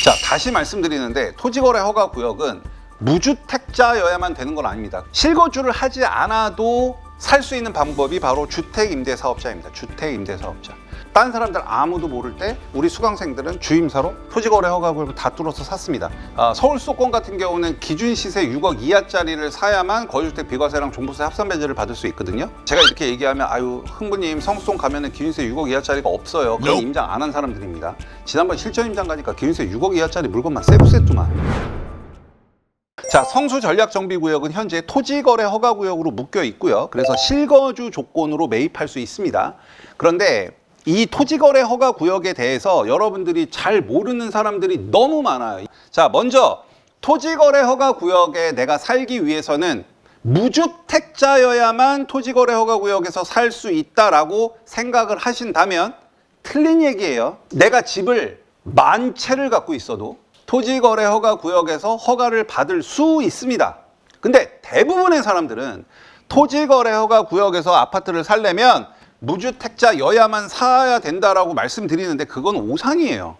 자, 다시 말씀드리는데 토지거래 허가구역은 무주택자여야만 되는 건 아닙니다. 실거주를 하지 않아도 살 수 있는 방법이 바로 주택임대사업자입니다. 주택임대사업자. 딴 사람들 아무도 모를 때 우리 수강생들은 주임사로 토지거래 허가구역을 다 뚫어서 샀습니다. 서울 수도권 같은 경우는 기준 시세 6억 이하짜리를 사야만 거주주택 비과세랑 종부세 합산 배제를 받을 수 있거든요. 제가 이렇게 얘기하면 아유 흥부님 성수동 가면은 기준세 6억 이하짜리가 없어요. 그건 임장 안 한 사람들입니다. 지난번 실전 임장 가니까 기준세 6억 이하짜리 물건만 세부세뚜만. 자, 성수전략정비구역은 현재 토지거래 허가구역으로 묶여 있고요. 그래서 실거주 조건으로 매입할 수 있습니다. 그런데 이 토지거래 허가구역에 대해서 여러분들이 잘 모르는 사람들이 너무 많아요. 자, 먼저 토지거래 허가구역에 내가 살기 위해서는 무주택자여야만 토지거래 허가구역에서 살 수 있다라고 생각을 하신다면 틀린 얘기예요. 내가 집을 만 채를 갖고 있어도 토지거래 허가구역에서 허가를 받을 수 있습니다. 근데 대부분의 사람들은 토지거래 허가구역에서 아파트를 살려면 무주택자여야만 사야 된다라고 말씀드리는데 그건 오산이에요.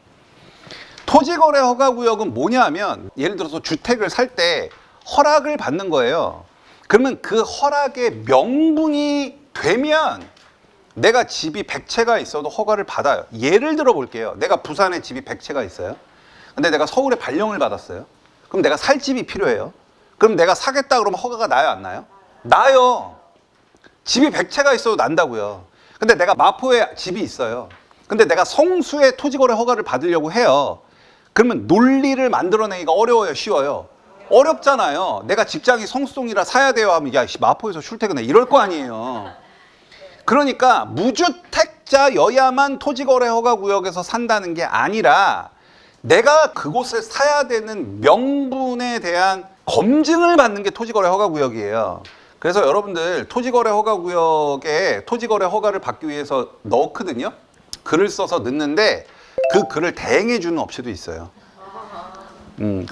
토지거래 허가구역은 뭐냐면 예를 들어서 주택을 살 때 허락을 받는 거예요. 그러면 그 허락의 명분이 되면 내가 집이 100채가 있어도 허가를 받아요. 예를 들어 볼게요. 내가 부산에 집이 100채가 있어요. 근데 내가 서울에 발령을 받았어요. 그럼 내가 살 집이 필요해요. 그럼 내가 사겠다 그러면 허가가 나요, 안 나요? 나요. 집이 100채가 있어도 난다고요. 근데 내가 마포에 집이 있어요. 근데 내가 성수에 토지거래 허가를 받으려고 해요. 그러면 논리를 만들어내기가 어려워요, 쉬워요? 어렵잖아요. 내가 직장이 성수동이라 사야 돼요 하면 야, 마포에서 출퇴근해 이럴 거 아니에요. 그러니까 무주택자여야만 토지거래 허가구역에서 산다는 게 아니라 내가 그곳을 사야 되는 명분에 대한 검증을 받는 게 토지거래 허가구역이에요. 그래서 여러분들 토지거래 허가구역에 토지거래 허가를 받기 위해서 넣거든요. 글을 써서 넣는데 그 글을 대행해 주는 업체도 있어요.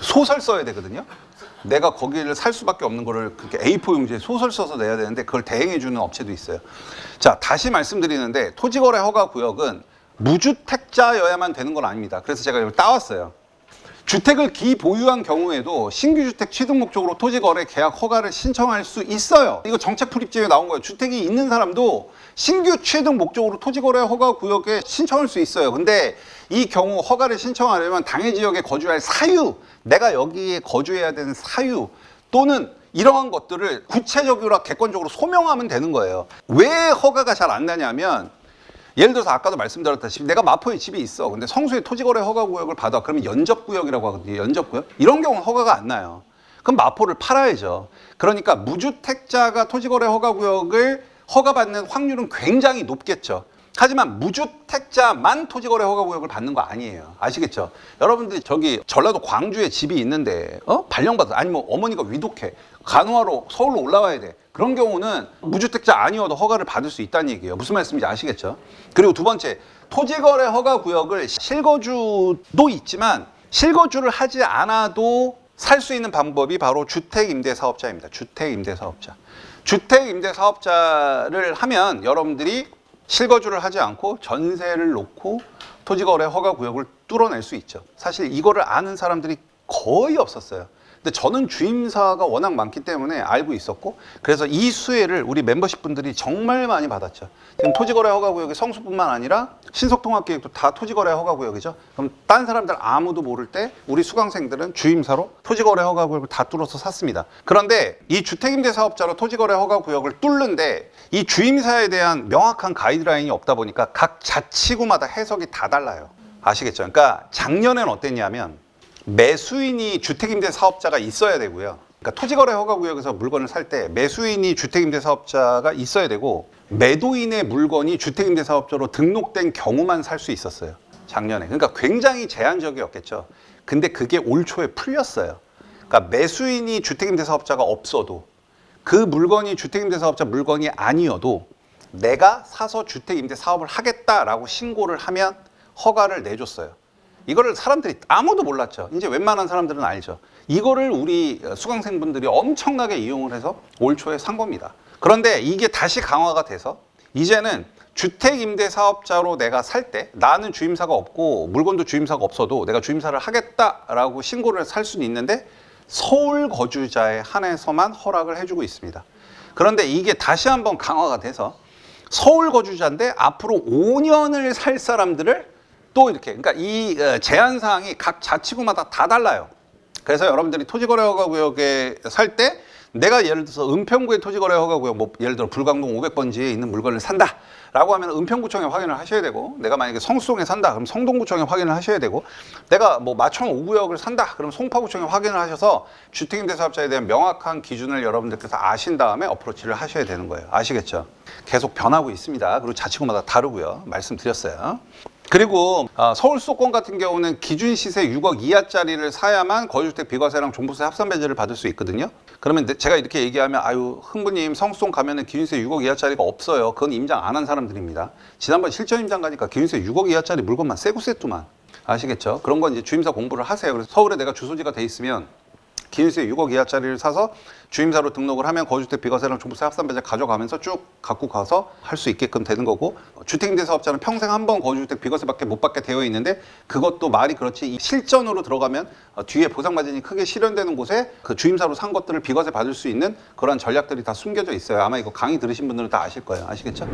소설 써야 되거든요. 내가 거기를 살 수밖에 없는 거를 그렇게 A4 용지에 소설 써서 내야 되는데 그걸 대행해 주는 업체도 있어요. 자, 다시 말씀드리는데 토지거래 허가구역은 무주택자여야만 되는 건 아닙니다. 그래서 제가 이걸 따왔어요. 주택을 기보유한 경우에도 신규주택 취득 목적으로 토지거래 계약 허가를 신청할 수 있어요. 이거 정책 풀입지에 나온 거예요. 주택이 있는 사람도 신규 취득 목적으로 토지거래 허가구역에 신청할 수 있어요. 근데 이 경우 허가를 신청하려면 당해 지역에 거주할 사유, 내가 여기에 거주해야 되는 사유 또는 이러한 것들을 구체적으로 객관적으로 소명하면 되는 거예요. 왜 허가가 잘 안 나냐면 예를 들어서 아까도 말씀드렸다시피 내가 마포에 집이 있어. 근데 성수에 토지거래 허가구역을 받아. 그러면 연접구역이라고 하거든요. 연접구역. 이런 경우는 허가가 안 나요. 그럼 마포를 팔아야죠. 그러니까 무주택자가 토지거래 허가구역을 허가받는 확률은 굉장히 높겠죠. 하지만 무주택자만 토지거래 허가구역을 받는 거 아니에요. 아시겠죠? 여러분들이 저기 전라도 광주에 집이 있는데 발령받아. 아니면 어머니가 위독해. 간호하러 서울로 올라와야 돼. 그런 경우는 무주택자 아니어도 허가를 받을 수 있다는 얘기예요. 무슨 말씀인지 아시겠죠? 그리고 두 번째, 토지거래 허가구역을 실거주도 있지만 실거주를 하지 않아도 살 수 있는 방법이 바로 주택임대사업자입니다. 주택임대사업자. 주택임대사업자를 하면 여러분들이 실거주를 하지 않고 전세를 놓고 토지거래 허가구역을 뚫어낼 수 있죠. 사실 이거를 아는 사람들이 거의 없었어요. 근데 저는 주임사가 워낙 많기 때문에 알고 있었고 그래서 이 수혜를 우리 멤버십 분들이 정말 많이 받았죠. 지금 토지거래 허가구역이 성수뿐만 아니라 신속통합계획도 다 토지거래 허가구역이죠. 그럼 딴 사람들 아무도 모를 때 우리 수강생들은 주임사로 토지거래 허가구역을 다 뚫어서 샀습니다. 그런데 이 주택임대사업자로 토지거래 허가구역을 뚫는데 이 주임사에 대한 명확한 가이드라인이 없다 보니까 각 자치구마다 해석이 다 달라요. 아시겠죠? 그러니까 작년엔 어땠냐면 매수인이 주택임대사업자가 있어야 되고요. 그러니까 토지거래 허가구역에서 물건을 살 때 매수인이 주택임대사업자가 있어야 되고 매도인의 물건이 주택임대사업자로 등록된 경우만 살 수 있었어요. 작년에. 그러니까 굉장히 제한적이었겠죠. 근데 그게 올 초에 풀렸어요. 그러니까 매수인이 주택임대사업자가 없어도 그 물건이 주택임대사업자 물건이 아니어도 내가 사서 주택임대사업을 하겠다라고 신고를 하면 허가를 내줬어요. 이거를 사람들이 아무도 몰랐죠. 이제 웬만한 사람들은 알죠. 이거를 우리 수강생분들이 엄청나게 이용을 해서 올 초에 산 겁니다. 그런데 이게 다시 강화가 돼서 이제는 주택임대사업자로 내가 살 때 나는 주임사가 없고 물건도 주임사가 없어도 내가 주임사를 하겠다라고 신고를 해서 살 수는 있는데 서울 거주자에 한해서만 허락을 해주고 있습니다. 그런데 이게 다시 한번 강화가 돼서 서울 거주자인데 앞으로 5년을 살 사람들을 또 이렇게, 그러니까 이 제한 사항이 각 자치구마다 다 달라요. 그래서 여러분들이 토지거래허가구역에 살 때 내가 예를 들어서 은평구의 토지거래허가구역, 뭐 예를 들어 불광동 500번지에 있는 물건을 산다라고 하면 은평구청에 확인을 하셔야 되고, 내가 만약에 성수동에 산다 그럼 성동구청에 확인을 하셔야 되고, 내가 뭐 마천 5구역을 산다 그럼 송파구청에 확인을 하셔서 주택임대사업자에 대한 명확한 기준을 여러분들께서 아신 다음에 어프로치를 하셔야 되는 거예요. 아시겠죠? 계속 변하고 있습니다. 그리고 자치구마다 다르고요. 말씀드렸어요. 그리고 서울 수도권 같은 경우는 기준 시세 6억 이하짜리를 사야만 거주주택 비과세랑 종부세 합산 배제를 받을 수 있거든요. 그러면 제가 이렇게 얘기하면 아유 흥부님 성수동 가면은 기준세 6억 이하짜리가 없어요. 그건 임장 안 한 사람들입니다. 지난번 실전 임장 가니까 기준세 6억 이하짜리 물건만 세구세뚜만. 아시겠죠? 그런 건 이제 주임사 공부를 하세요. 그래서 서울에 내가 주소지가 돼 있으면 기준세 6억 이하짜리를 사서 주임사로 등록을 하면 거주주택 비과세랑 종부세 합산 배제 가져가면서 쭉 갖고 가서 할 수 있게끔 되는 거고, 주택임대사업자는 평생 한 번 거주주택 비과세밖에 못 받게 되어 있는데 그것도 말이 그렇지 이 실전으로 들어가면 뒤에 보상마진이 크게 실현되는 곳에 그 주임사로 산 것들을 비과세 받을 수 있는 그런 전략들이 다 숨겨져 있어요. 아마 이거 강의 들으신 분들은 다 아실 거예요. 아시겠죠?